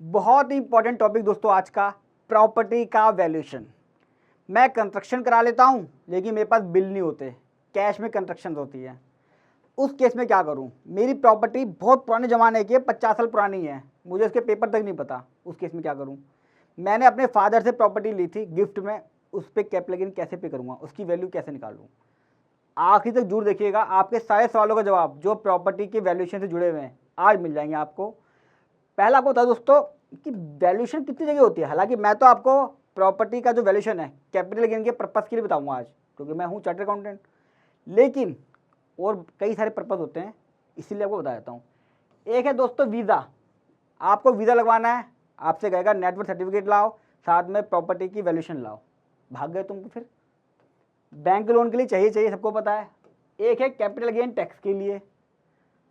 बहुत ही important topic दोस्तों आज का, प्रॉपर्टी का वैल्यूएशन। मैं कंस्ट्रक्शन करा लेता हूँ लेकिन मेरे पास बिल नहीं होते, कैश में कंस्ट्रक्शन होती है। उस केस में क्या करूँ? मेरी प्रॉपर्टी बहुत पुराने ज़माने की है, 50 साल पुरानी है, मुझे उसके पेपर तक नहीं पता। उस केस में क्या करूँ? मैंने अपने फादर से प्रॉपर्टी ली थी गिफ्ट में, उस पर कैपिटल गेन कैसे पे करूँगा, उसकी वैल्यू कैसे निकालूँ? आखिर तक जरूर देखिएगा, आपके सारे सवालों का जवाब जो प्रॉपर्टी के वैल्यूएशन से जुड़े हुए हैं आज मिल जाएंगे आपको। पहला आपको बता दोस्तों कि वैल्यूएशन कितनी जगह होती है। हालांकि मैं तो आपको प्रॉपर्टी का जो वैल्यूएशन है कैपिटल गेन के पर्पस के लिए बताऊंगा आज, क्योंकि मैं हूं चार्टर्ड अकाउंटेंट, लेकिन और कई सारे पर्पस होते हैं, इसीलिए आपको बता देता हूँ। एक है दोस्तों वीज़ा, आपको वीज़ा लगवाना है, आपसे कहेगा नेटवर्क सर्टिफिकेट लाओ, साथ में प्रॉपर्टी की वैल्यूएशन लाओ, भाग गए तुम। फिर बैंक लोन के लिए चाहिए सबको पता है। एक है कैपिटल गेन टैक्स के लिए,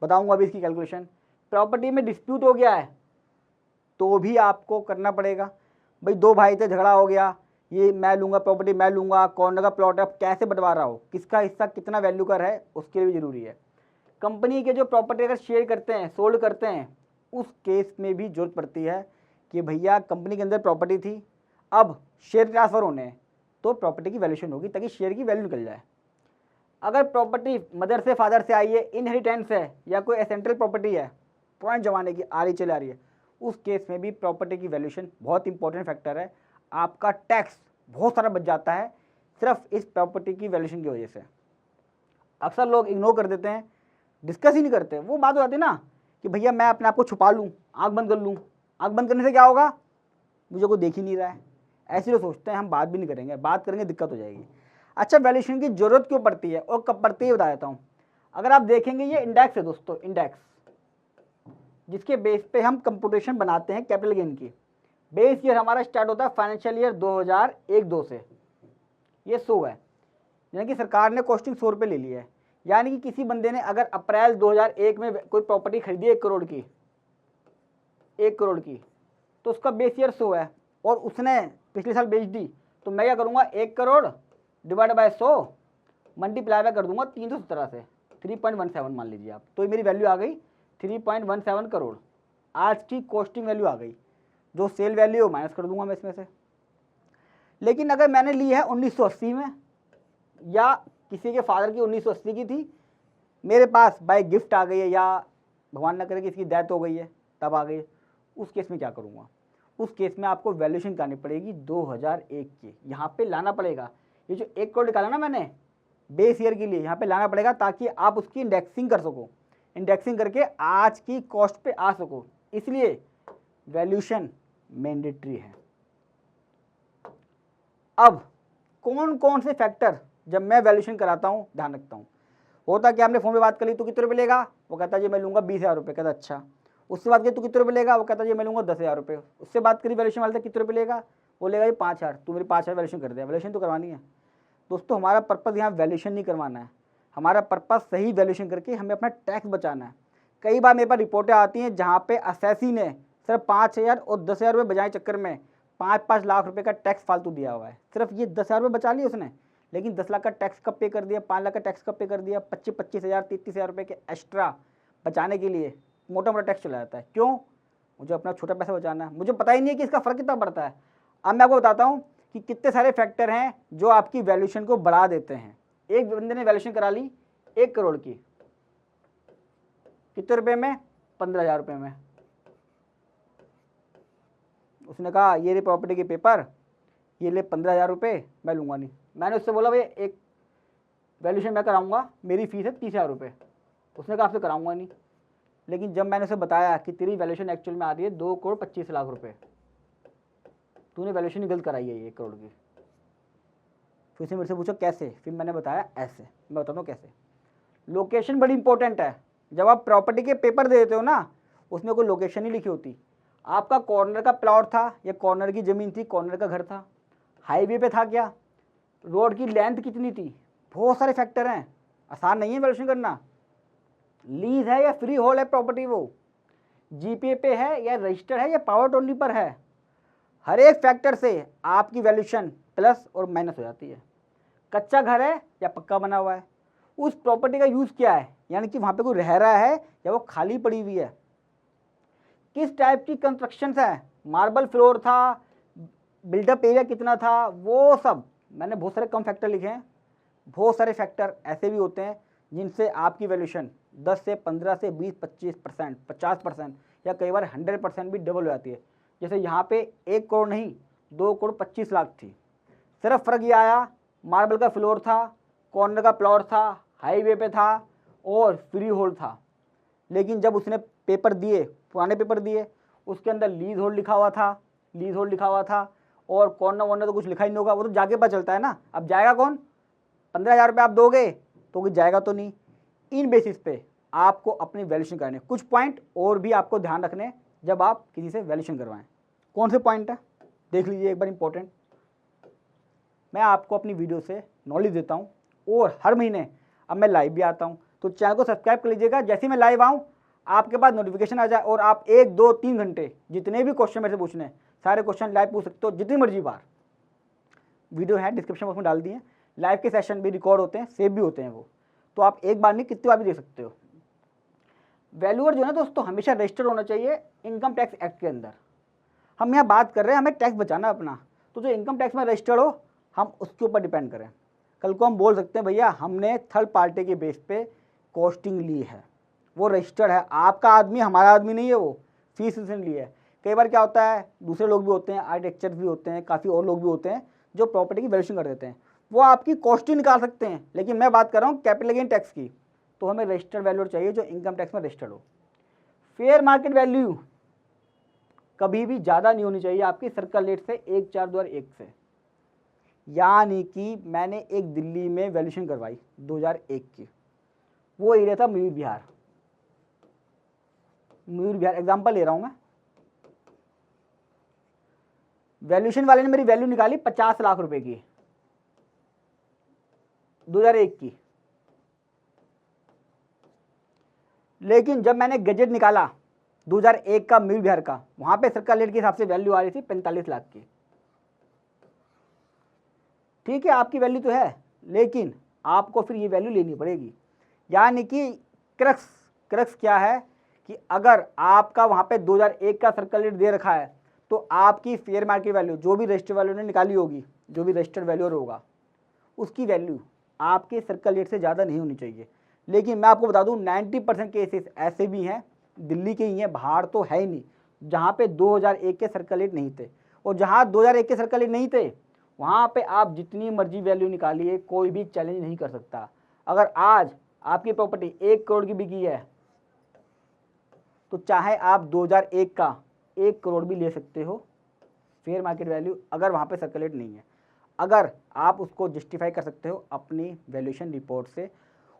बताऊंगा अभी इसकी कैलकुलेशन। प्रॉपर्टी में डिस्प्यूट हो गया है तो भी आपको करना पड़ेगा। भाई दो भाई थे, झगड़ा हो गया, ये मैं लूँगा प्रॉपर्टी, मैं लूँगा, कॉर्नर का प्लॉट है, कैसे बंटवारा हो, किसका हिस्सा कितना वैल्यू का है, उसके लिए भी ज़रूरी है। कंपनी के जो प्रॉपर्टी अगर शेयर करते हैं, सोल्ड करते हैं, उस केस में भी जरूरत पड़ती है कि भैया कंपनी के अंदर प्रॉपर्टी थी, अब शेयर ट्रांसफ़र होने हैं तो प्रॉपर्टी की वैल्यूएशन होगी ताकि शेयर की वैल्यू निकल जाए। अगर प्रॉपर्टी मदर से फादर से आई है, इनहेरिटेंस है, या कोई एसेंट्रल प्रॉपर्टी है, पुराने ज़माने की आ रही चली आ रही है, उस केस में भी प्रॉपर्टी की वैल्यूएशन बहुत इंपॉर्टेंट फैक्टर है। आपका टैक्स बहुत सारा बच जाता है सिर्फ इस प्रॉपर्टी की वैल्यूएशन की वजह से। अक्सर लोग इग्नोर कर देते हैं, डिस्कस ही नहीं करते। वो बात हो जाती है ना कि भैया मैं अपने आप को छुपा लूँ, आँख बंद कर लूँ, आँख बंद करने से क्या होगा, मुझे कोई देख ही नहीं रहा है, ऐसे लोग सोचते हैं हम बात भी नहीं करेंगे, बात करेंगे दिक्कत हो जाएगी। अच्छा, वैल्यूएशन की जरूरत क्यों पड़ती है और कब पड़ती है बता देता हूँ। अगर आप देखेंगे ये इंडेक्स है दोस्तों, इंडेक्स जिसके बेस पे हम कंप्यूटेशन बनाते हैं कैपिटल गेन की। बेस ईयर हमारा स्टार्ट होता है फाइनेंशियल ईयर 2001-2 से, ये 100 है, यानी कि सरकार ने कॉस्टिंग 100 रुपये ले ली है। यानी कि किसी बंदे ने अगर अप्रैल 2001 में कोई प्रॉपर्टी खरीदी 1 करोड़ की, 1 करोड़ की, तो उसका बेस ईयर 100 है और उसने पिछले साल बेच दी, तो मैं क्या करूँगा, 1 crore divide by 100 multiply by कर दूंगा 317 से, 3.17 मान लीजिए आप, तो ये मेरी वैल्यू आ गई 3.17 करोड़। आज की कॉस्टिंग वैल्यू आ गई, जो सेल वैल्यू माइनस कर दूंगा मैं इसमें से। लेकिन अगर मैंने ली है 1980 में, या किसी के फादर की 1980 की थी, मेरे पास बाय गिफ्ट आ गई है, या भगवान न करे कि इसकी डेथ हो गई है तब आ गई, उस केस में क्या करूँगा? उस केस में आपको वैल्यूएशन करनी पड़ेगी 2001 की, यहाँ पे लाना पड़ेगा। ये जो 1 करोड़ निकाला ना मैंने बेस ईयर के लिए, यहाँ पे लाना पड़ेगा ताकि आप उसकी इंडेक्सिंग कर सको, इंडेक्सिंग करके आज की कॉस्ट पे आ सको, इसलिए वैल्यूएशन मैंडेटरी है। अब कौन कौन से फैक्टर जब मैं वैल्यूएशन कराता हूँ ध्यान रखता हूँ। होता क्या, हमने फोन पे बात कर ली, तो कितने रुपये लेगा, वो कहता जी मैं लूँगा 20,000 रुपये, कहता अच्छा। उससे बात करी तो कितने रुपये लेगा, वो कहता जी मैं लूँगा 10,000 रुपये। उससे बात करी वैल्यूएशन वाले से, कितने रुपये लेगा, वो लेगा जी 5,000, तू मेरी 5,000 वैल्यूएशन कर दे। वैल्यूएशन तो करवानी है दोस्तों, हमारा पर्पज़ यहाँ वैल्यूएशन नहीं करवाना है, हमारा पर्पज़ सही वैल्यूएशन करके हमें अपना टैक्स बचाना है। कई बार मेरे पास रिपोर्टें आती हैं जहाँ पे असेसी ने सिर्फ 5,000 और 10,000 रुपये बचाए चक्कर में 5-5 लाख रुपए का टैक्स फालतू दिया हुआ है। सिर्फ ये 10,000 रुपये बचा लिए उसने, लेकिन 10 लाख का टैक्स कब पे कर दिया, 5 लाख का टैक्स कब पे कर दिया, 25,000 33,000 रुपये के एक्स्ट्रा बचाने के लिए मोटा मोटा टैक्स चला जाता है। क्यों? मुझे अपना छोटा पैसा बचाना है, मुझे पता ही नहीं है कि इसका फ़र्क कितना पड़ता है। अब मैं आपको बताता हूँ कि कितने सारे फैक्टर हैं जो आपकी वैल्यूएशन को बढ़ा देते हैं। एक बंदे ने वैल्यूएशन करा ली 1 करोड़ की, कितने रुपए में, 15,000 रुपये में। उसने कहा ये रे प्रॉपर्टी के पेपर, ये ले 15,000 रुपये, मैं लूँगा नहीं। मैंने उससे बोला भाई एक वैल्यूएशन मैं कराऊंगा, मेरी फीस है 30,000 रुपये। उसने कहा आपसे कराऊंगा नहीं। लेकिन जब मैंने उसे बताया कि तेरी वैल्यूएशन एक्चुअल में आ रही है 2 करोड़ 25 लाख रुपये, तूने वैल्यूएशन ही गलत कराई है 1 करोड़ की। फिर उसने मेरे से पूछा कैसे, फिर मैंने बताया ऐसे। मैं बताता हूँ कैसे। लोकेशन बड़ी इंपॉर्टेंट है। जब आप प्रॉपर्टी के पेपर दे देते हो ना, उसमें कोई लोकेशन नहीं लिखी होती। आपका कॉर्नर का प्लॉट था या कॉर्नर की ज़मीन थी, कॉर्नर का घर था, हाईवे पे था क्या, रोड की लेंथ कितनी थी, बहुत सारे फैक्टर हैं, आसान नहीं है वैल्यूएशन करना। लीज है या फ्री होल्ड है प्रॉपर्टी, वो जीपीए पे है या रजिस्टर है या पावर टोनी पर है, हर एक फैक्टर से आपकी वैल्यूएशन प्लस और माइनस हो जाती है। कच्चा घर है या पक्का बना हुआ है, उस प्रॉपर्टी का यूज़ क्या है, यानी कि वहाँ पे कोई रह रहा है या वो खाली पड़ी हुई है, किस टाइप की कंस्ट्रक्शन है, मार्बल फ्लोर था, बिल्डअप एरिया कितना था, वो सब मैंने बहुत सारे कम फैक्टर लिखे हैं। बहुत सारे फैक्टर ऐसे भी होते हैं जिनसे आपकी वैल्यूएशन 10 से 15 से 20-25%, 50% या कई बार 100% भी डबल हो जाती है। जैसे यहाँ पे 1 करोड़ नहीं 2 करोड़ 25 लाख थी। सिर्फ फ़र्क ये आया, मार्बल का फ्लोर था, कॉर्नर का प्लॉट था, हाईवे पे था और फ्री होल्ड था। लेकिन जब उसने पेपर दिए, पुराने पेपर दिए, उसके अंदर लीज होल्ड लिखा हुआ था, लीज होल्ड लिखा हुआ था और कॉर्नर वॉर्नर तो कुछ लिखा ही नहीं होगा, वो तो जाके पता चलता है ना। अब जाएगा कौन, 15,000 रुपये आप दोगे तो कुछ जाएगा तो नहीं। इन बेसिस पे आपको अपनी वैल्यूएशन करनी है। कुछ पॉइंट और भी आपको ध्यान रखने जब आप किसी से वैल्यूएशन करवाएं। कौन से पॉइंट है देख लीजिए एक बार, इंपॉर्टेंट। मैं आपको अपनी वीडियो से नॉलेज देता हूँ और हर महीने अब मैं लाइव भी आता हूँ, तो चैनल को सब्सक्राइब कर लीजिएगा। जैसे ही मैं लाइव आऊँ आपके पास नोटिफिकेशन आ जाए और आप 1, 2, 3 घंटे जितने भी क्वेश्चन मेरे से पूछने हैं सारे क्वेश्चन लाइव पूछ सकते हो जितनी मर्जी बार। वीडियो है डिस्क्रिप्शन बॉक्स में डाल दिए, लाइव के सेशन भी रिकॉर्ड होते हैं, सेव भी होते हैं वो, तो आप एक बार नहीं कितनी बार भी देख सकते हो। वैल्यूअर जो है ना दोस्तों हमेशा रजिस्टर्ड होना चाहिए इनकम टैक्स एक्ट के अंदर। हम यहाँ बात कर रहे हैं हमें टैक्स बचाना अपना, तो जो इनकम टैक्स में रजिस्टर्ड हो हम उसके ऊपर डिपेंड करें। कल को हम बोल सकते हैं भैया हमने थर्ड पार्टी के बेस पे कॉस्टिंग ली है, वो रजिस्टर्ड है, आपका आदमी हमारा आदमी नहीं है, वो फीस इसने ली है। कई बार क्या होता है दूसरे लोग भी होते हैं, आर्किटेक्चर भी होते हैं, काफ़ी और लोग भी होते हैं जो प्रॉपर्टी की वैल्यूएशन कर देते हैं, वो आपकी कॉस्टिंग निकाल सकते हैं। लेकिन मैं बात कर रहा हूँ कैपिटल गेन टैक्स की, तो हमें रजिस्टर्ड वैल्यू चाहिए जो इनकम टैक्स में रजिस्टर्ड हो। फेयर मार्केट वैल्यू कभी भी ज़्यादा नहीं होनी चाहिए आपकी सर्कल रेट से 1/4/2001 से। यानी कि मैंने एक दिल्ली में वैल्यूएशन करवाई 2001 की, वो एरिया था मयूर विहार, एग्जांपल ले रहा हूं मैं। वैल्यूएशन वाले ने मेरी वैल्यू निकाली 50 लाख रुपए की 2001 की, लेकिन जब मैंने गजेट निकाला 2001 का मयूर विहार का, वहां पे सर्कल रेट के हिसाब से वैल्यू आ रही थी 45 लाख की। ठीक है आपकी वैल्यू तो है, लेकिन आपको फिर ये वैल्यू लेनी पड़ेगी। यानी कि क्रक्स क्या है कि अगर आपका वहाँ पे 2001 का सर्कल रेट दे रखा है तो आपकी फेयर मार्केट वैल्यू जो भी रजिस्टर्ड वैल्यू ने निकाली होगी, जो भी रजिस्टर्ड वैल्यू होगा उसकी वैल्यू आपके सर्कल रेट से ज़्यादा नहीं होनी चाहिए। लेकिन मैं आपको बता दूं 90% केसेस ऐसे भी हैं, दिल्ली के ही हैं, बाहर तो है ही नहीं, जहाँ पे 2001 के सर्कल रेट नहीं थे। और जहाँ 2001 के सर्कल रेट नहीं थे वहाँ पे आप जितनी मर्जी वैल्यू निकालिए कोई भी चैलेंज नहीं कर सकता। अगर आज आपकी प्रॉपर्टी 1 करोड़ की बिकी है तो चाहे आप 2001 का 1 करोड़ भी ले सकते हो फेयर मार्केट वैल्यू, अगर वहाँ पे सर्कुलेट नहीं है, अगर आप उसको जस्टिफाई कर सकते हो अपनी वैल्यूएशन रिपोर्ट से।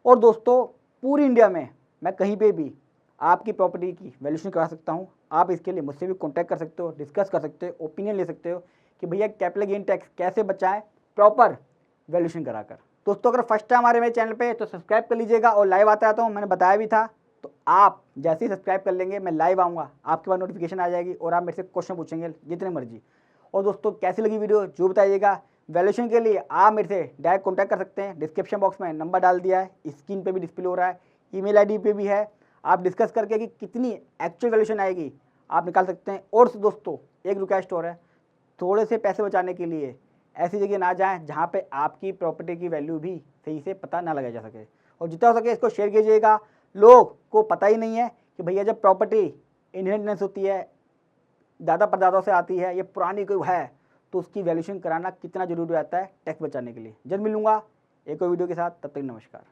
और दोस्तों पूरी इंडिया में मैं कहीं पे भी आपकी प्रॉपर्टी की वैल्यूएशन करा सकता हूँ। आप इसके लिए मुझसे भी कॉन्टैक्ट कर सकते हो, डिस्कस कर सकते हो, ओपिनियन ले सकते हो कि भैया कैपिटल गेन टैक्स कैसे बचाएं प्रॉपर वैल्यूएशन कराकर। दोस्तों अगर फर्स्ट टाइम हमारे मेरे चैनल पे तो सब्सक्राइब कर लीजिएगा, और लाइव आता रहता हूँ, मैंने बताया भी था, तो आप जैसे ही सब्सक्राइब कर लेंगे मैं लाइव आऊँगा, आपके पास नोटिफिकेशन आ जाएगी और आप मेरे से क्वेश्चन पूछेंगे जितने मर्जी। और दोस्तों कैसी लगी वीडियो जो बताइएगा। वैल्यूएशन के लिए आप मेरे से डायरेक्ट कॉन्टैक्ट कर सकते हैं, डिस्क्रिप्शन बॉक्स में नंबर डाल दिया है, स्क्रीन पर भी डिस्प्ले हो रहा है, ईमेल ID पे भी है। आप डिस्कस करके कि कितनी एक्चुअल वैल्यूएशन आएगी आप निकाल सकते हैं। और दोस्तों एक रिक्वेस्ट और है, थोड़े से पैसे बचाने के लिए ऐसी जगह ना जाएं जहां पे आपकी प्रॉपर्टी की वैल्यू भी सही से पता ना लगाया जा सके। और जितना हो सके इसको शेयर कीजिएगा। लोग को पता ही नहीं है कि भैया जब प्रॉपर्टी इनहेरिटेंस होती है, दादा परदादाओं से आती है, ये पुरानी कोई है, तो उसकी वैल्यूएशन कराना कितना जरूरी रहता है टैक्स बचाने के लिए। जल्द मिलूंगा एक और वीडियो के साथ, तब तक नमस्कार।